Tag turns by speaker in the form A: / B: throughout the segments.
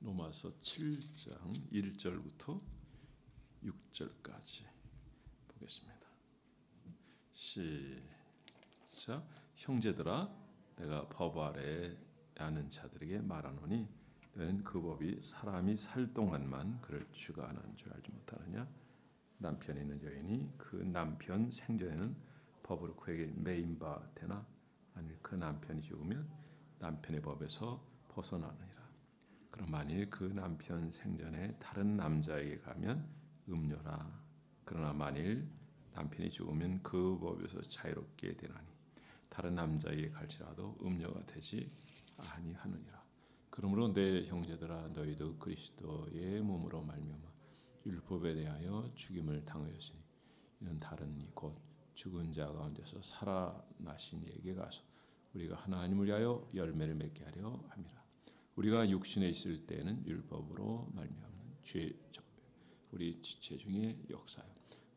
A: 로마서 7장 1절부터 6절까지 보겠습니다. 시작. 형제들아, 내가 법 아래에 하는 자들에게 말하노니 너는 그 법이 사람이 살 동안만 그를 주관한 줄 알지 못하느냐? 남편이 있는 여인이 그 남편 생전에는 법으로 그에게 매인 바 되나? 아니 그 남편이 죽으면 남편의 법에서 벗어나느니라. 그럼 만일 그 남편 생전에 다른 남자에게 가면 음녀라. 그러나 만일 남편이 죽으면 그 법에서 자유롭게 되나니 다른 남자에게 갈지라도 음녀가 되지 아니하느니라. 그러므로 내 형제들아, 너희도 그리스도의 몸으로 말미암아 율법에 대하여 죽임을 당하였으니 이는 다른 이 곧 죽은 자 가운데서 살아나신 이에게 가서 우리가 하나님을 위하여 열매를 맺게 하려 함이라. 우리가 육신에 있을 때에는 율법으로 말미암는 우리 지체 중에 역사여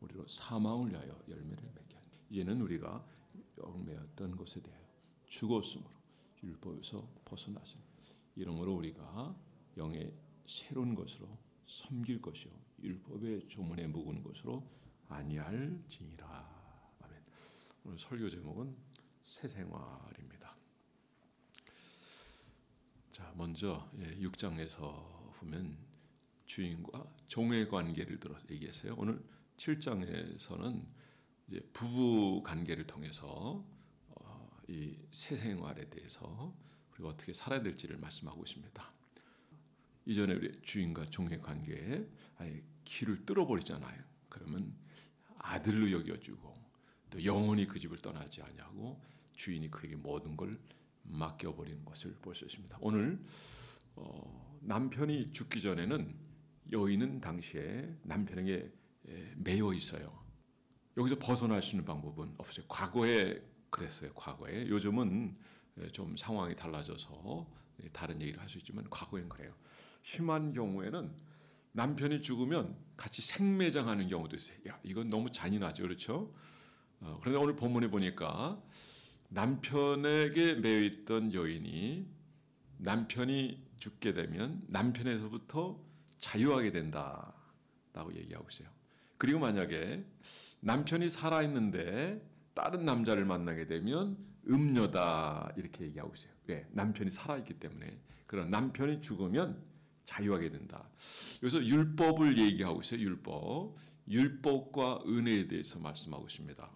A: 우리로 사망을 위하여 열매를 맺게 하니 이제는 우리가 얽매였던 것에 대하여 죽었으므로 율법에서 벗어나신 이러므로 우리가 영의 새로운 것으로 섬길 것이요 율법의 조문에 묵은 것으로 아니할지니라. 아멘. 오늘 설교 제목은 새 생활입니다. 자, 먼저 6장에서 보면 주인과 종의 관계를 들어서 얘기했어요. 오늘 7장에서는 이제 부부 관계를 통해서 이 새 생활에 대해서 우리가 어떻게 살아야 될지를 말씀하고 있습니다. 이전에 우리 주인과 종의 관계에 아예 길을 뚫어버리잖아요. 그러면 아들로 여겨주고 또 영원히 그 집을 떠나지 아니하고 주인이 그에게 모든 걸 맡겨버리는 것을 볼 수 있습니다. 오늘 남편이 죽기 전에는 여인은 당시에 남편에게 매여 있어요. 여기서 벗어날 수 있는 방법은 없어요. 과거에 그랬어요. 과거에. 요즘은 좀 상황이 달라져서 다른 얘기를 할 수 있지만 과거엔 그래요. 심한 경우에는 남편이 죽으면 같이 생매장하는 경우도 있어요. 야, 이건 너무 잔인하죠. 그렇죠? 그런데 오늘 본문에 보니까 남편에게 매여있던 여인이 남편이 죽게 되면 남편에서부터 자유하게 된다라고 얘기하고 있어요. 그리고 만약에 남편이 살아있는데 다른 남자를 만나게 되면 음녀다 이렇게 얘기하고 있어요. 왜? 남편이 살아있기 때문에. 그러나 남편이 죽으면 자유하게 된다. 여기서 율법을 얘기하고 있어요. 율법과 은혜에 대해서 말씀하고 있습니다.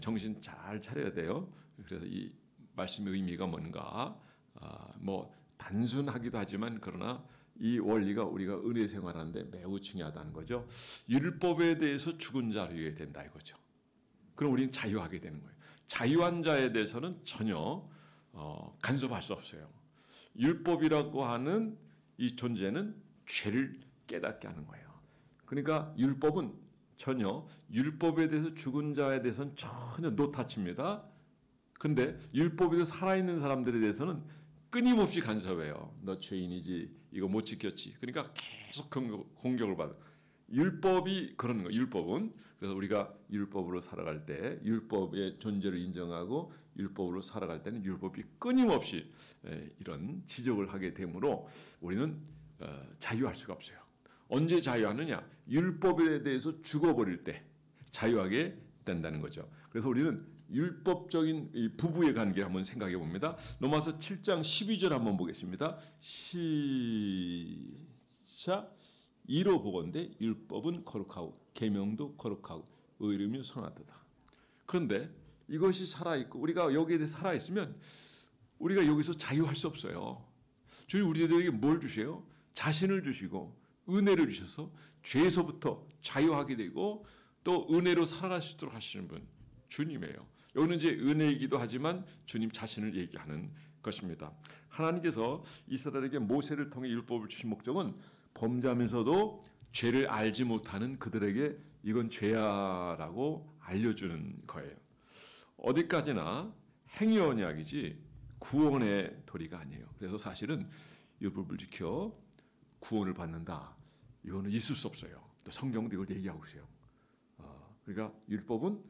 A: 정신 잘 차려야 돼요. 그래서 이 말씀의 의미가 뭔가 뭐 단순하기도 하지만 그러나 이 원리가 우리가 은혜 생활하는데 매우 중요하다는 거죠. 율법에 대해서 죽은 자를 위해 된다 이거죠. 그럼 우리는 자유하게 되는 거예요. 자유한 자에 대해서는 전혀 간섭할 수 없어요. 율법이라고 하는 이 존재는 죄를 깨닫게 하는 거예요. 그러니까 율법은 전혀 율법에 대해서 죽은 자에 대해서는 전혀 노타치입니다. 그런데 율법에서 살아있는 사람들에 대해서는 끊임없이 간섭해요. 너 죄인이지, 이거 못 지켰지. 그러니까 계속 공격을 받아요. 율법이 그러는 거예요. 율법은. 그래서 우리가 율법으로 살아갈 때 율법의 존재를 인정하고 율법으로 살아갈 때는 율법이 끊임없이 이런 지적을 하게 되므로 우리는 자유할 수가 없어요. 언제 자유하느냐? 율법에 대해서 죽어버릴 때 자유하게 된다는 거죠. 그래서 우리는 율법적인 이 부부의 관계를 한번 생각해 봅니다. 로마서 7장 12절 한번 보겠습니다. 시작. 이로 보건대 율법은 거룩하고 계명도 거룩하고 의로움이 선하도다. 그런데 이것이 살아있고 우리가 여기에 대해 살아있으면 우리가 여기서 자유할 수 없어요. 주님 우리들에게 뭘 주세요? 자신을 주시고 은혜를 주셔서 죄에서부터 자유하게 되고 또 은혜로 살아갈 수 있도록 하시는 분 주님이에요. 여기는 이제 은혜이기도 하지만 주님 자신을 얘기하는 것입니다. 하나님께서 이스라엘에게 모세를 통해 율법을 주신 목적은 범죄하면서도 죄를 알지 못하는 그들에게 이건 죄야라고 알려주는 거예요. 어디까지나 행위 언약이지 구원의 도리가 아니에요. 그래서 사실은 율법을 지켜 구원을 받는다. 이거는 있을 수 없어요. 또 성경도 이걸 얘기하고 있어요. 그러니까 율법은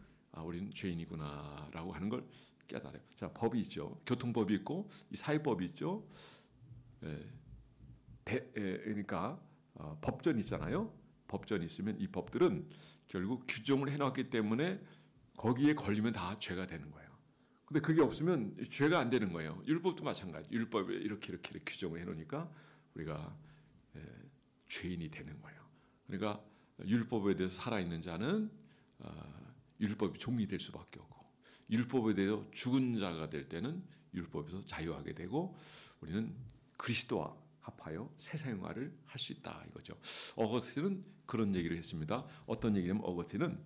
A: 우리는 죄인이구나라고 하는 걸 깨달아요. 자, 법이 있죠. 교통법이 있고 이 사회법이 있죠. 그러니까 법전이 있잖아요. 법전이 있으면 이 법들은 결국 규정을 해놨기 때문에 거기에 걸리면 다 죄가 되는 거예요. 근데 그게 없으면 죄가 안 되는 거예요. 율법도 마찬가지. 율법에 이렇게 규정을 해놓으니까 우리가 죄인이 되는 거예요. 그러니까 율법에 대해서 살아있는 자는 율법이 종이 될 수밖에 없고, 율법에 대해서 죽은 자가 될 때는 율법에서 자유하게 되고, 우리는 그리스도와 합하여 새 생활을 할 수 있다 이거죠. 어거스틴은 그런 얘기를 했습니다. 어떤 얘기냐면 어거스틴은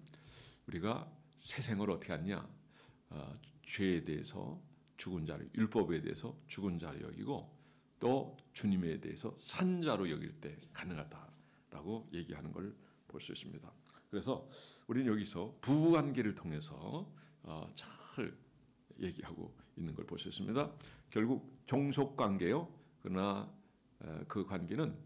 A: 우리가 새 생활을 어떻게 하느냐, 죄에 대해서 죽은 자를, 율법에 대해서 죽은 자로 여기고 또 주님에 대해서 산 자로 여길 때 가능하다라고 얘기하는 걸 볼 수 있습니다. 그래서 우리는 여기서 부부관계를 통해서 잘 얘기하고 있는 걸 볼 수 있습니다. 결국 종속관계요. 그러나 그 관계는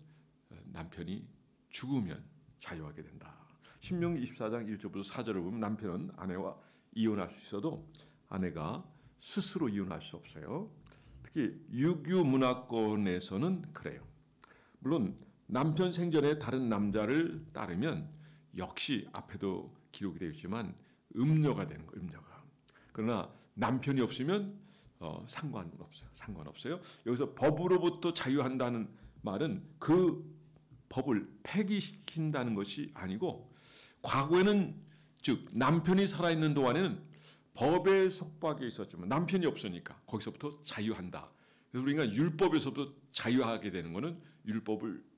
A: 남편이 죽으면 자유하게 된다. 신명기 24장 1절부터 4절을 보면 남편은 아내와 이혼할 수 있어도 아내가 스스로 이혼할 수 없어요. 특히 유교 문화권에서는 그래요. 물론 남편 생전에 다른 남자를 따르면 역시 앞에도 기록이 되어 있지만 음녀가 되는 거예요. 음녀가. 그러나 남편이 없으면 상관없어요. 여기서 법으로부터 자유한다는 말은 그 법을 폐기시킨다는 것이 아니고, 과거에는 즉 남편이 살아있는 동안에는 법의 속박에 있었지만 남편이 없으니까 거기서부터 자유한다. 그래서 우리가 율법에서부터 자유하게 되는 것은 율법을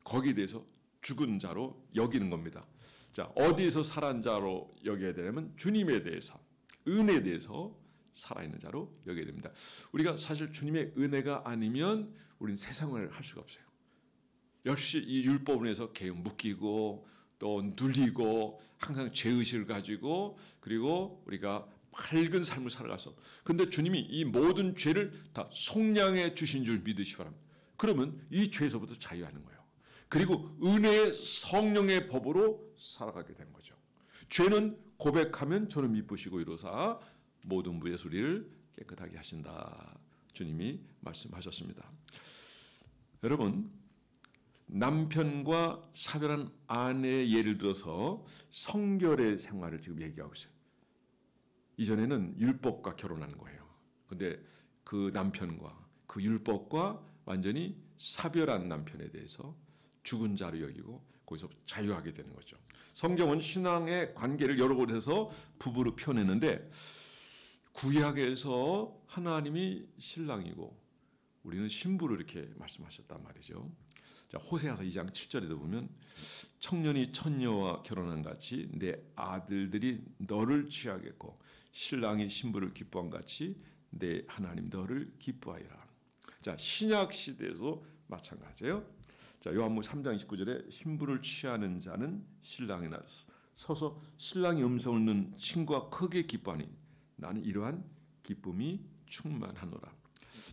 A: 거기에 대해서 죽은 자로 여기는 겁니다. 자, 어디에서 살아난 자로 여겨야 되냐면 주님에 대해서, 은혜에 대해서 살아있는 자로 여겨야 됩니다. 우리가 사실 주님의 은혜가 아니면 우리는 세상을 할 수가 없어요. 역시 이 율법을 해서 계속 묶이고 또 눌리고 항상 죄의식을 가지고, 그리고 우리가 밝은 삶을 살아가서, 근데 주님이 이 모든 죄를 다 속량해 주신 줄 믿으시기 바랍니다. 그러면 이 죄에서부터 자유하는 거예요. 그리고 은혜의 성령의 법으로 살아가게 된 거죠. 죄는 고백하면 저는 미쁘시고 이로사 모든 부의 소리를 깨끗하게 하신다. 주님이 말씀하셨습니다. 여러분, 남편과 사별한 아내의 예를 들어서 성결의 생활을 지금 얘기하고 있어요. 이전에는 율법과 결혼하는 거예요. 근데 그 남편과 그 율법과 완전히 사별한 남편에 대해서 죽은 자로 여기고 거기서 자유하게 되는 거죠. 성경은 신앙의 관계를 여러 곳에서 부부로 표현했는데, 구약에서 하나님이 신랑이고 우리는 신부로 이렇게 말씀하셨단 말이죠. 자, 호세아서 2장 7절에도 보면 청년이 처녀와 결혼한 같이 내 아들들이 너를 취하겠고 신랑이 신부를 기뻐한 같이 내 하나님 너를 기뻐하리라. 자, 신약 시대에도 마찬가지예요. 자, 요한복음 3장 29절에 신부를 취하는 자는 신랑이나 서서 신랑의 음성을 듣는 친구가 크게 기뻐하니 나는 이러한 기쁨이 충만하노라.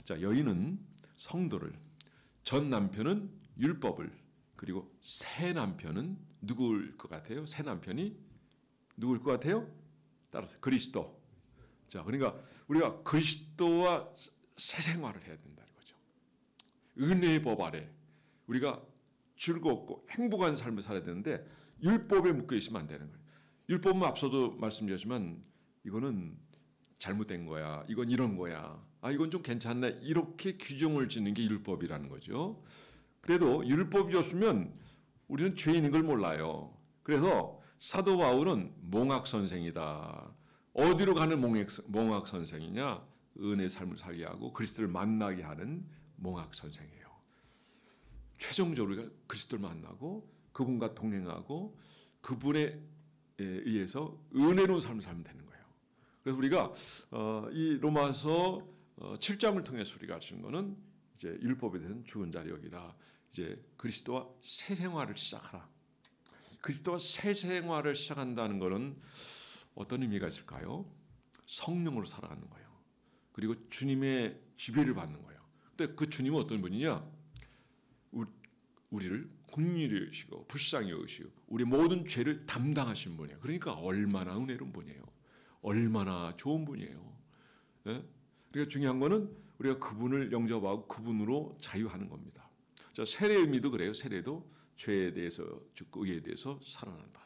A: 자, 여인은 성도를, 전 남편은 율법을, 그리고 새 남편은 누구일 것 같아요? 새 남편이 누구일 것 같아요? 따라서 그리스도. 자, 그러니까 우리가 그리스도와 새 생활을 해야 된다는 거죠. 은혜의 법 아래 우리가 즐겁고 행복한 삶을 살아야 되는데 율법에 묶여 있으면 안 되는 거예요. 율법은 앞서도 말씀드렸지만 이거는 잘못된 거야, 이건 이런 거야, 이건 좀 괜찮네, 이렇게 규정을 짓는 게 율법이라는 거죠. 그래도 율법이 없으면 우리는 죄인인 걸 몰라요. 그래서 사도 바울은 몽학 선생이다. 어디로 가는 몽학 선생이냐? 은혜의 삶을 살게 하고 그리스도를 만나게 하는 몽학 선생이에요. 최종적으로 우리가 그리스도를 만나고 그분과 동행하고 그분에 의해서 은혜로운 삶을 살면 되는 거예요. 그래서 우리가 이 로마서 7장을 통해서 우리가 알 수 있는 것은 이제 율법에 대해서는 죽은 자리 여기다. 이제 그리스도와 새 생활을 시작하라. 그리스도와 새 생활을 시작한다는 것은 어떤 의미가 있을까요? 성령으로 살아가는 거예요. 그리고 주님의 지배를 받는 거예요. 근데 그 주님은 어떤 분이냐? 우리를 긍휼히 여기시고 불쌍히 여기시고 우리 모든 죄를 담당하신 분이에요. 그러니까 얼마나 은혜로운 분이에요. 얼마나 좋은 분이에요. 예? 그러니까 중요한 거는 우리가 그분을 영접하고 그분으로 자유하는 겁니다. 자, 세례 의미도 그래요. 세례도 죄에 대해서, 즉 의에 대해서 살아난다.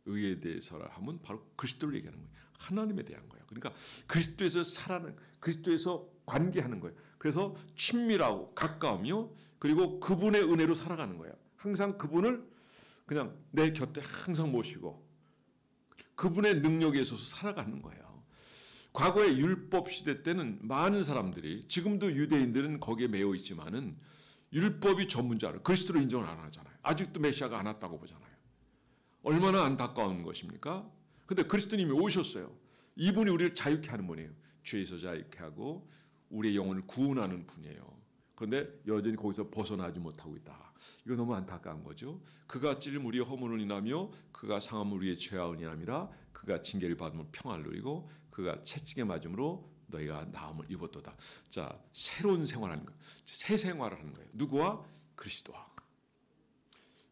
A: 의에 대해서라 하면 바로 그리스도를 얘기하는 거예요. 하나님에 대한 거예요. 그러니까 그리스도에서 살아는, 그리스도에서 관계하는 거예요. 그래서 친밀하고 가까우며 그리고 그분의 은혜로 살아가는 거예요. 항상 그분을 그냥 내 곁에 항상 모시고 그분의 능력에 있어서 살아가는 거예요. 과거의 율법 시대 때는 많은 사람들이, 지금도 유대인들은 거기에 매여 있지만은 율법이 전문자를 그리스도로 인정을 안 하잖아요. 아직도 메시아가 안 왔다고 보잖아요. 얼마나 안타까운 것입니까? 근데 그리스도님이 오셨어요. 이분이 우리를 자유케 하는 분이에요. 죄에서 자유케 하고 우리의 영혼을 구원하는 분이에요. 그런데 여전히 거기서 벗어나지 못하고 있다. 이거 너무 안타까운 거죠. 그가 찔림 우리의 허물을 인하며 그가 상함 우리의 죄아을 인함이라. 그가 징계를 받으면 평안을 누리고 그가 채찍에 맞음으로 너희가 나음을 입었도다. 자, 새로운 생활하는 거예요. 새 생활을 하는 거예요. 누구와? 그리스도와.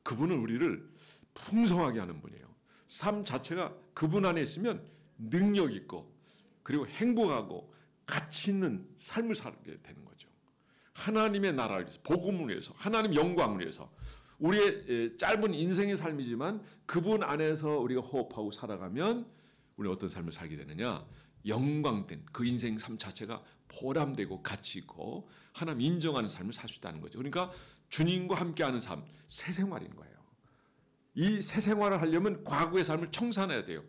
A: 그분은 우리를 풍성하게 하는 분이에요. 삶 자체가 그분 안에 있으면 능력 있고 그리고 행복하고 가치 있는 삶을 살게 되는 거죠. 하나님의 나라를 위해서, 복음을 위해서, 하나님 영광을 위해서 우리의 짧은 인생의 삶이지만 그분 안에서 우리가 호흡하고 살아가면 우리는 어떤 삶을 살게 되느냐? 영광된 그 인생 삶 자체가 보람되고 가치 있고 하나님 인정하는 삶을 살 수 있다는 거죠. 그러니까 주님과 함께하는 삶, 새 생활인 거예요. 이 새 생활을 하려면 과거의 삶을 청산해야 돼요.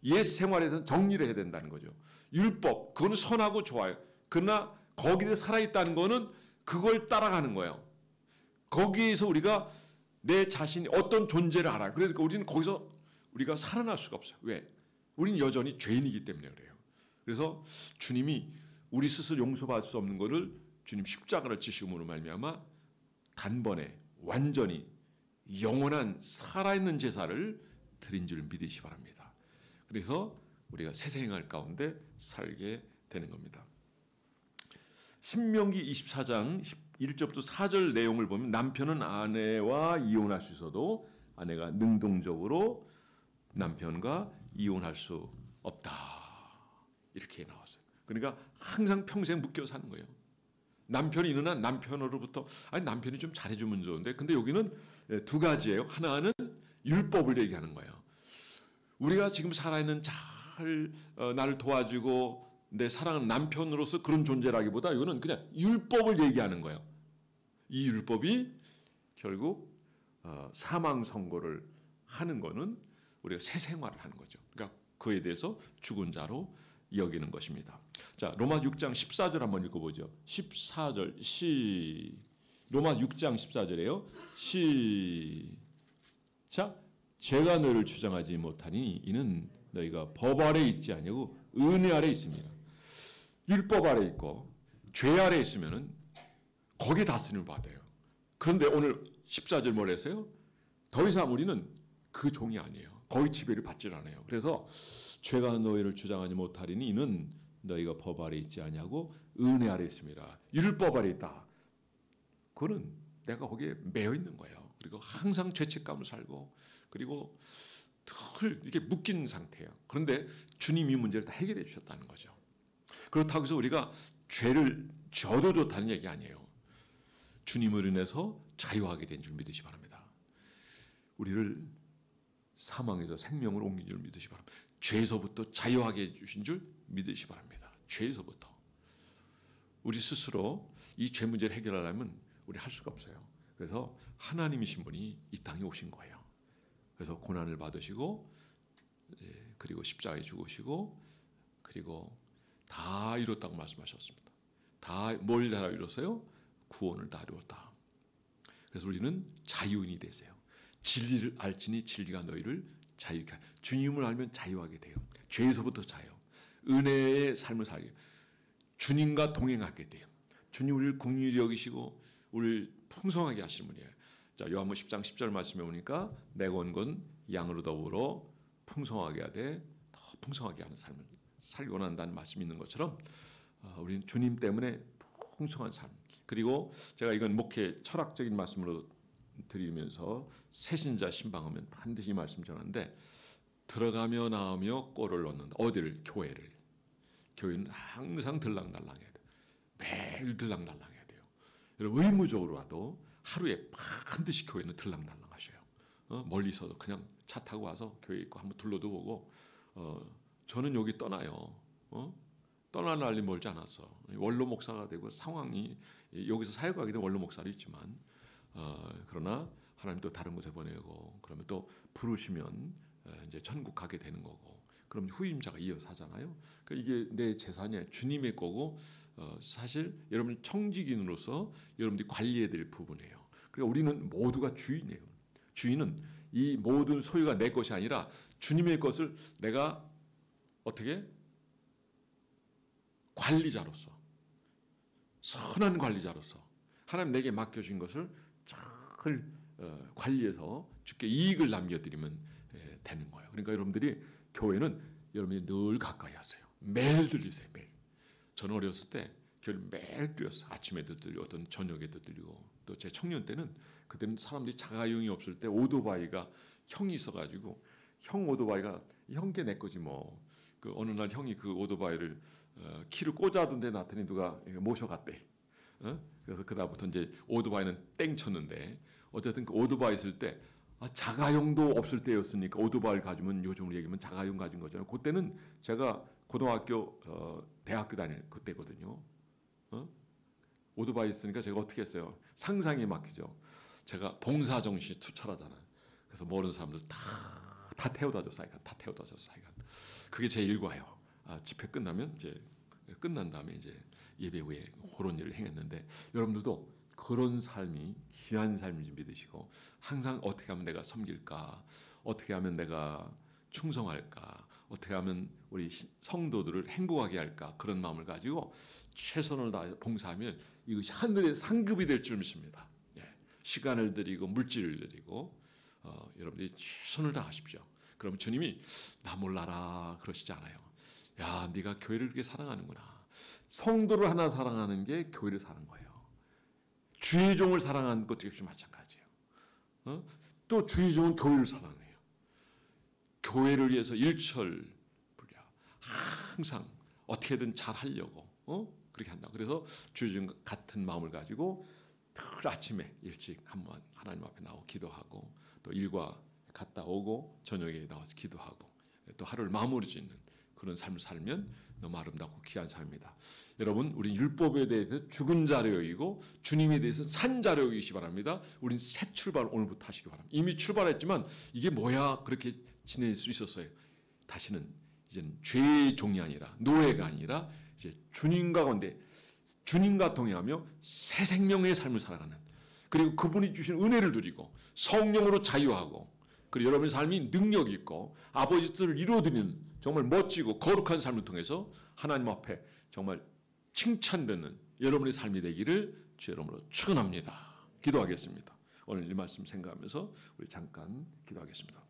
A: 옛 생활에서는 정리를 해야 된다는 거죠. 율법, 그거는 선하고 좋아요. 그러나 거기에 살아있다는 거는 그걸 따라가는 거예요. 거기에서 우리가 내 자신이 어떤 존재를 알아요. 그러니까 우리는 거기서 우리가 살아날 수가 없어요. 왜? 우리는 여전히 죄인이기 때문에 그래요. 그래서 주님이 우리 스스로 용서받을 수 없는 것을 주님 십자가를 지심으로 말미암아 단번에 완전히 영원한 살아있는 제사를 드린 줄 믿으시 바랍니다. 그래서 우리가 새 생활 가운데 살게 되는 겁니다. 신명기 24장 1절부터 4절 내용을 보면 남편은 아내와 이혼할 수 있어도 아내가 능동적으로 남편과 이혼할 수 없다. 이렇게 나왔어요. 그러니까 항상 평생 묶여 사는 거예요. 남편이 있는 한 남편으로부터 아니 남편이 좀 잘해주면 좋은데 근데 여기는 두 가지예요. 하나는 율법을 얘기하는 거예요. 우리가 지금 살아있는 나를 도와주고 내 사랑하는 남편으로서 그런 존재라기보다 이거는 그냥 율법을 얘기하는 거예요. 이 율법이 결국 사망 선고를 하는 거는 우리가 새 생활을 하는 거죠. 그러니까 그에 대해서 죽은 자로 여기는 것입니다. 자, 로마 6장 14절 한번 읽어보죠. 14절 로마 6장 14절이에요. 시작. 제가 너희를 주장하지 못하니 이는 너희가 법 아래 있지 아니고 은혜 아래 있습니다. 율법 아래 있고 죄 아래 있으면은 거기에 다스림을 받아요. 그런데 오늘 14절 뭐라 했어요? 더 이상 우리는 그 종이 아니에요. 거의 지배를 받질 않아요. 그래서 죄가 너희를 주장하지 못하리니 이는 너희가 법 아래 있지 아니하고 은혜 아래 있습니다. 율법 아래 있다. 그거는 내가 거기에 매여 있는 거예요. 그리고 항상 죄책감을 살고 그리고 늘 이렇게 묶인 상태예요. 그런데 주님이 문제를 다 해결해 주셨다는 거죠. 그렇다고 해서 우리가 죄를 져도 좋다는 얘기 아니에요. 주님을 인해서 자유하게 된 줄 믿으시 바랍니다. 우리를 사망에서 생명으로 옮긴 줄 믿으시 바랍니다. 죄에서부터 자유하게 해주신 줄 믿으시 바랍니다. 죄에서부터. 우리 스스로 이 죄 문제를 해결하려면 우리 할 수가 없어요. 그래서 하나님이신 분이 이 땅에 오신 거예요. 그래서 고난을 받으시고 그리고 십자가에 죽으시고 그리고 다 이뤘다고 말씀하셨습니다. 다 뭘 다 이뤘어요? 구원을 다 이뤘다. 그래서 우리는 자유인이 되세요. 진리를 알지니 진리가 너희를 자유케 하리라. 주님을 알면 자유하게 돼요. 죄에서부터 자유. 은혜의 삶을 살게. 주님과 동행하게 돼요. 주님 우리를 긍휼히 여기시고 우리를 풍성하게 하시는 분이에요. 자, 요한복음 10장 10절 말씀에 보니까 내가 온 건 양으로 더불어 풍성하게 하되 더 풍성하게 하는 삶을 살기 원한다는 말씀이 있는 것처럼 우리는 주님 때문에 풍성한 삶. 그리고 제가 이건 목회 철학적인 말씀으로 드리면서 새신자 신방하면 반드시 이 말씀 전하는데 들어가며 나오며 골을 넣는다. 어디를? 교회를. 교회는 항상 들락날락해야 돼. 매일 들락날락해야 돼요. 여러분 의무적으로라도 하루에 반드시 교회는 들락날락하셔요. 멀리서도 그냥 차 타고 와서 교회 있고 한번 둘러도 보고 저는 여기 떠나요. 떠날 날이 멀지 않았어. 원로 목사가 되고 상황이 여기서 사역하게 된 원로 목사도 있지만 그러나 하나님 또 다른 곳에 보내고 그러면 또 부르시면 이제 천국 가게 되는 거고 그럼 후임자가 이어서 하잖아요. 그러니까 이게 내 재산이 주님의 거고 사실 여러분 청지기인으로서 여러분들이 관리해야 될 부분이에요. 그러니까 우리는 모두가 주인이에요. 주인은 이 모든 소유가 내 것이 아니라 주님의 것을 내가 어떻게 관리자로서 선한 관리자로서 하나님 내게 맡겨준 것을 잘 관리해서 주께 이익을 남겨드리면 되는 거예요. 그러니까 여러분들이 교회는 여러분이 늘 가까이 하세요. 매일 들리세요. 매일. 저는 어렸을 때 교회를 매일 들렸어요. 아침에도 들리고 어떤 저녁에도 들리고 또 제 청년 때는 그때는 사람들이 자가용이 없을 때 오토바이가 형이 있어가지고 형 오토바이가 형 게 내 거지 뭐. 그 어느 날 형이 그 오토바이를 키를 꽂아둔데 놨더니 누가 모셔갔대. 그래서 그다음부터 이제 오토바이는 땡 쳤는데 어쨌든 그 오토바이 있을 때 자가용도 없을 때였으니까 오토바이를 가지면 요즘으로 얘기하면 자가용 가진 거잖아요. 그때는 제가 고등학교 대학교 다닐 그때거든요. 오토바이 있으니까 제가 어떻게 했어요? 상상이 막히죠. 제가 봉사정신이 투철하잖아요. 그래서 모르는 사람들 다 태워다 줘 사이간 다 태워다 줘 사이간. 그게 제 일과예요. 집회 끝나면 이제 끝난 다음에 이제 예배 후에 그런 일을 행했는데 여러분들도 그런 삶이 귀한 삶인 줄 믿으시고 항상 어떻게 하면 내가 섬길까, 어떻게 하면 내가 충성할까, 어떻게 하면 우리 성도들을 행복하게 할까 그런 마음을 가지고 최선을 다해 봉사하면 이것이 하늘의 상급이 될 줄 믿습니다. 시간을 드리고 물질을 드리고 여러분들이 최선을 다하십시오. 그럼 주님이 나 몰라라 그러시지 않아요. 야, 네가 교회를 그렇게 사랑하는구나. 성도를 하나 사랑하는 게 교회를 사랑하는 거예요. 주의 종을 사랑하는 것도 역시 마찬가지예요. 또 주의 종은 교회를 사랑해요. 교회를 위해서 일철불야 항상 어떻게든 잘 하려고 그렇게 한다. 그래서 주의 종 같은 마음을 가지고 늘 아침에 일찍 한번 하나님 앞에 나오고 기도하고 또 일과 갔다 오고 저녁에 나와서 기도하고 또 하루를 마무리 짓는 그런 삶을 살면 너무 아름답고 귀한 삶이다. 여러분, 우리 율법에 대해서 죽은 자로 여기고 주님에 대해서 산 자로 여기시 바랍니다. 우린 새 출발 오늘부터 하시기 바랍니다. 이미 출발했지만 이게 뭐야 그렇게 지낼 수 있었어요. 다시는 이제는 죄의 종이 아니라 노예가 아니라 이제 주님과 건데 주님과 동행하며 새 생명의 삶을 살아가는 그리고 그분이 주신 은혜를 누리고 성령으로 자유하고 그리고 여러분의 삶이 능력 있고 아버지 뜻을 이루어드리는 정말 멋지고 거룩한 삶을 통해서 하나님 앞에 정말 칭찬되는 여러분의 삶이 되기를 주 이름으로 축원합니다. 기도하겠습니다. 오늘 이 말씀 생각하면서 우리 잠깐 기도하겠습니다.